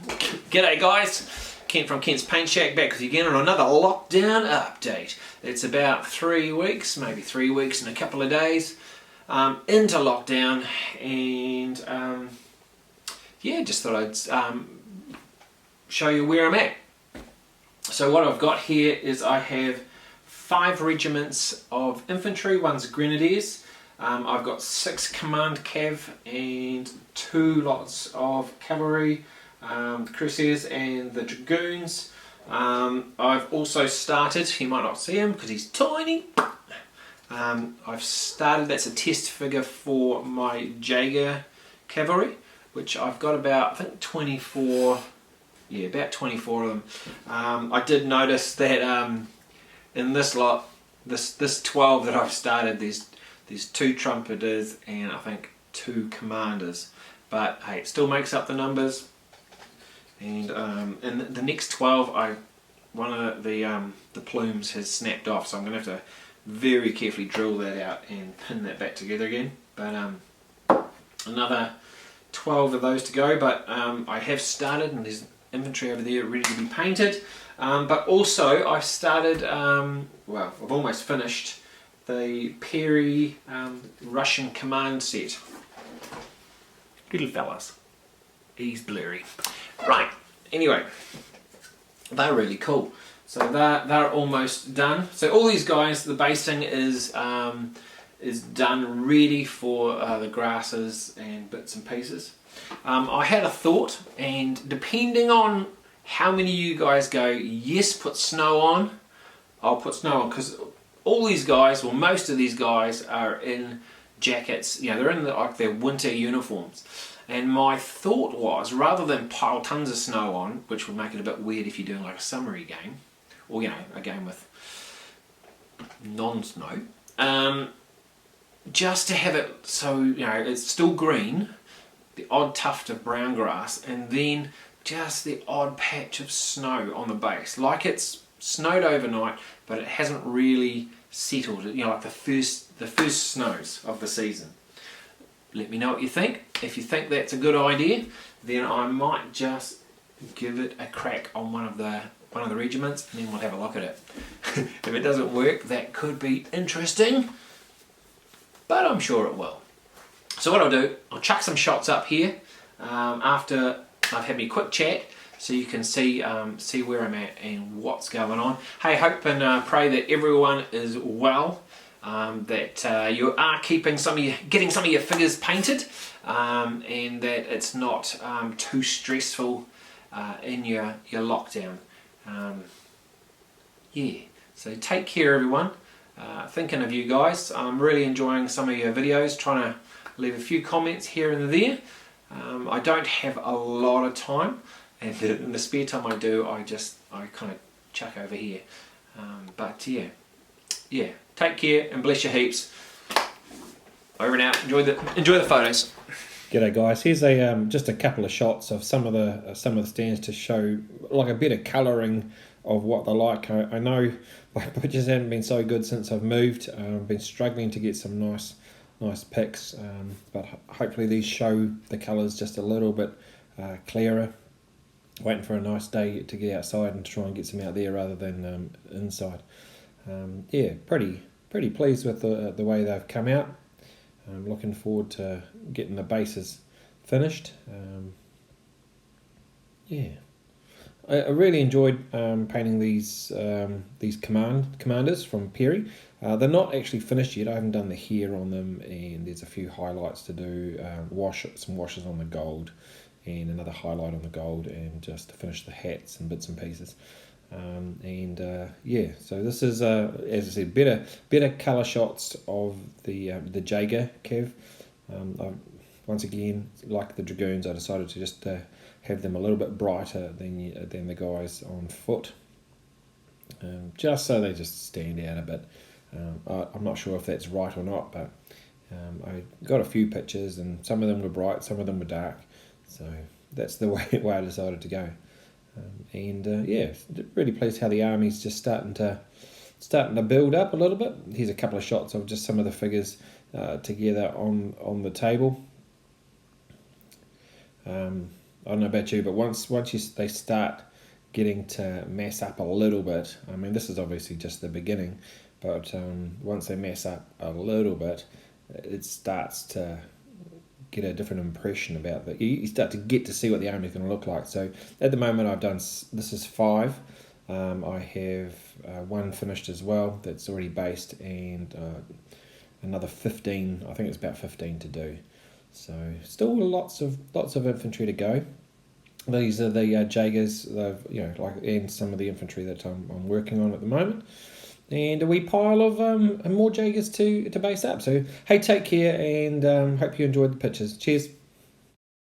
G'day guys, Kent from Kent's Paint Shack back with you again on another lockdown update. It's about 3 weeks, maybe 3 weeks and a couple of days into lockdown, and yeah, just thought I'd show you where I'm at. So what I've got here is I have 5 regiments of infantry, one's grenadiers. I've got 6 command cav and 2 lots of cavalry, the cuirassiers and the dragoons. I've also started, you might not see him because he's tiny. I've started, that's a test figure for my Jaeger cavalry, which I've got about, I think 24, yeah, about 24 of them. I did notice that in this lot, this 12 that I've started, there's 2 trumpeters and I think 2 commanders, but hey, it still makes up the numbers. And in the next 12, one of the plumes has snapped off, so I'm going to have to very carefully drill that out and pin that back together again. But another 12 of those to go. But I have started, and there's infantry over there ready to be painted. But also I've started, well, I've almost finished the Perry Russian command set. Little fellas. He's blurry. Right, anyway, they're really cool. So they're almost done. So all these guys, the basing is done, ready for the grasses and bits and pieces. I had a thought, and depending on how many of you guys go, yes, put snow on, I'll put snow on, because all these guys, well, most of these guys are in jackets, you know, they're in like their winter uniforms. And my thought was, rather than pile tons of snow on, which would make it a bit weird if you're doing like a summery game, or you know, a game with non-snow, just to have it so, you know, it's still green, the odd tuft of brown grass, and then just the odd patch of snow on the base. Like it's snowed overnight, but it hasn't really settled, you know, like the first snows of the season. Let me know what you think. If you think that's a good idea, then I might just give it a crack on one of the regiments, and then we'll have a look at it. If it doesn't work, that could be interesting, but I'm sure it will. So what I'll do, I'll chuck some shots up here after I've had my quick chat, so you can see where I'm at and what's going on. Hey, hope and pray that everyone is well. That you are getting some of your figures painted, and that it's not too stressful in your lockdown. Yeah, so take care everyone. Thinking of you guys. I'm really enjoying some of your videos, trying to leave a few comments here and there. I don't have a lot of time, and in the spare time I do, I kind of chuck over here. But yeah. Take care and bless your heaps. Over and out. Enjoy the photos. G'day guys. Here's just a couple of shots of some of the stands to show like a bit of colouring of what they're like. I know my pictures haven't been so good since I've moved. I've been struggling to get some nice pics, but hopefully these show the colours just a little bit clearer. Waiting for a nice day to get outside and try and get some out there rather than inside. Yeah, pretty pleased with the way they've come out. I'm looking forward to getting the bases finished. Yeah, I really enjoyed painting these commanders from Perry. They're not actually finished yet. I haven't done the hair on them, and there's a few highlights to do. Some washes on the gold, and another highlight on the gold, and just to finish the hats and bits and pieces. Yeah, so this is as I said, better colour shots of the Jaeger cav. Once again, like the dragoons, I decided to just have them a little bit brighter than the guys on foot, just so they just stand out a bit. I'm not sure if that's right or not, but I got a few pictures, and some of them were bright, some of them were dark, so that's the way I decided to go. Yeah, really pleased how the army's just starting to build up a little bit. Here's a couple of shots of just some of the figures together on the table. I don't know about you, but once they start getting to mess up a little bit, I mean, this is obviously just the beginning, but once they mess up a little bit, it starts to get a different impression about that. You start to get to see what the army is going to look like. So at the moment, I've done, this is 5. I have one finished as well that's already based, and another 15. I think it's about 15 to do. So still lots of infantry to go. These are the Jaegers, and some of the infantry that I'm working on at the moment, and a wee pile of more Jaegers to base up. So hey, take care, and hope you enjoyed the pictures. Cheers.